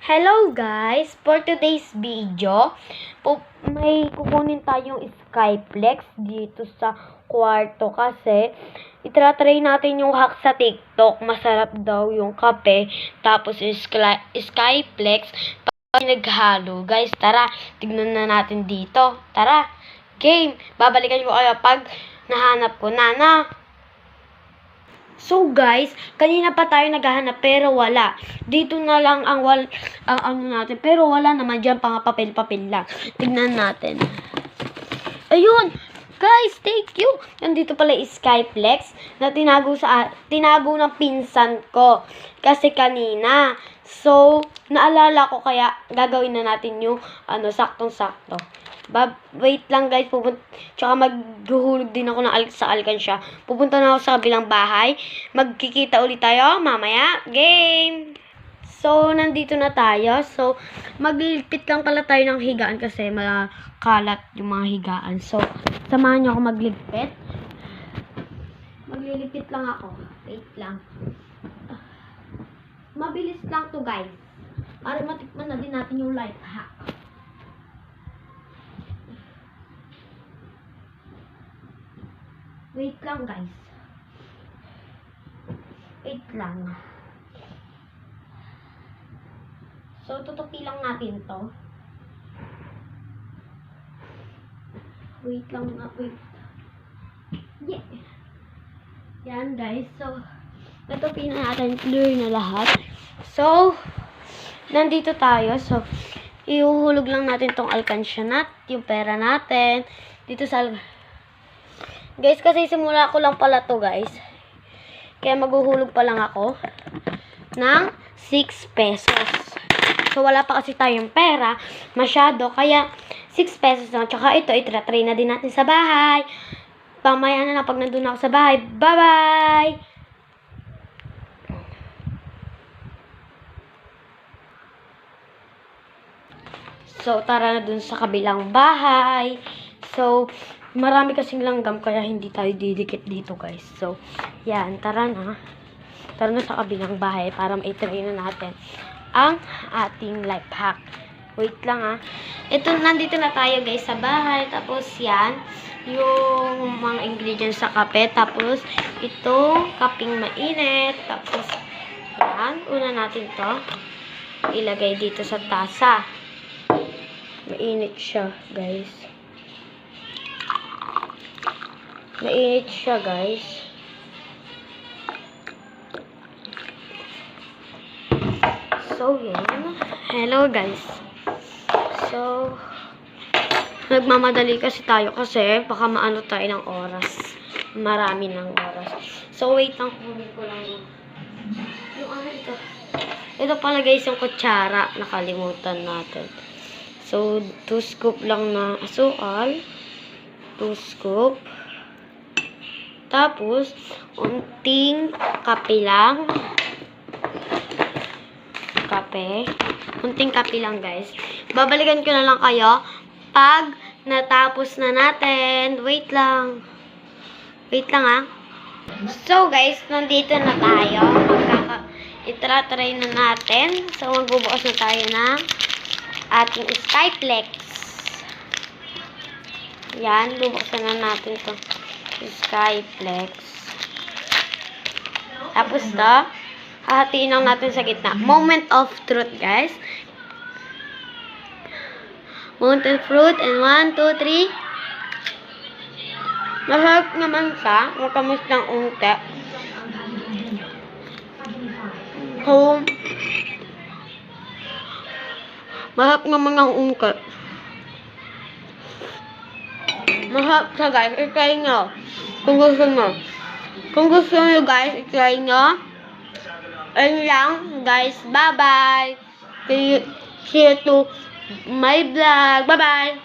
Hello guys! For today's video, may kukunin tayong Skyplex dito sa kwarto kasi itratry natin yung hack sa TikTok. Masarap daw yung kape, tapos Skyplex pag naghalo. Guys, tara, tignan na natin dito. Tara, game! Babalikan ko kayo pag nahanap ko na. So guys, kanina pa tayo naghahanap pero wala. Dito na lang ang ano natin. Pero wala naman diyan, pang papel-papel lang. Tignan natin. Ayun! Guys, thank you. Nandito pala Skyplex na tinago ng pinsan ko kasi kanina. So, naalala ko kaya gagawin na natin yung saktong-sakto. Wait lang guys, tsaka maghuhulog din ako sa alkansya. Pupunta na ako sa kabilang bahay. Magkikita ulit tayo mamaya. Game! So, nandito na tayo. So, maglilipit lang pala tayo ng higaan kasi makalat yung mga higaan. So, samahan nyo ako magligpit. Maglilipit lang ako. Wait lang. Mabilis lang to guys. Para matikman na din natin yung life hack. Wait lang guys. Wait lang. So, tutupi lang natin to. Wait lang nga, wait. Yeah. Yan guys. So, natupi na natin. Clear na lahat. So, nandito tayo. So, ihuhulog lang natin tong alkansya yung pera natin. Dito sa guys, kasi simula ko lang pala to guys. Kaya maghuhulog pa lang ako ng 6 pesos. So, wala pa kasi tayong pera masyado. Kaya, 6 pesos lang. Tsaka ito, itratry na din natin sa bahay. Pamaya na lang pag nandun ako sa bahay. Bye-bye! So, tara na dun sa kabilang bahay. So, marami kasing langgam kaya hindi tayo didikit dito guys. So, yan. Tara na. Tara na sa kabilang bahay para ma-try na natin ang ating life hack. Wait lang Ito, nandito na tayo guys sa bahay. Tapos yan, yung mga ingredients sa kape. Tapos, ito, kaping mainit. Tapos, yan. Una natin to ilagay dito sa tasa. Mainit siya, guys. Mainit siya, guys. So, yun. Hello, guys. So, nagmamadali kasi tayo kasi baka maano tayo ng oras. Marami ng oras. So, wait lang. Kunin ko lang yung ito. Ito pala, guys, yung kutsara. Nakalimutan natin. So, 2 scoop lang na asukal. 2 scoop. Tapos, unting kape lang. Unting kape lang, guys. Babalikan ko na lang kayo pag natapos na natin. Wait lang. Wait lang, So, guys, nandito na tayo. Itratry na natin. So, magbubukas na tayo ng ating Skyplex. Yan, bubuksan na natin to Skyplex. Tapos to, hahatiin lang natin sa gitna. Moment of truth, guys. Moment of truth. And 1, 2, 3. Masarap naman siya. Matamis ng unti. So, masarap naman ng unti. Masarap siya, guys. I-try nyo. Kung gusto nyo. Kung gusto nyo, guys, i-try nyo. Ayun lang, guys. Bye-bye. See you to my vlog. Bye-bye.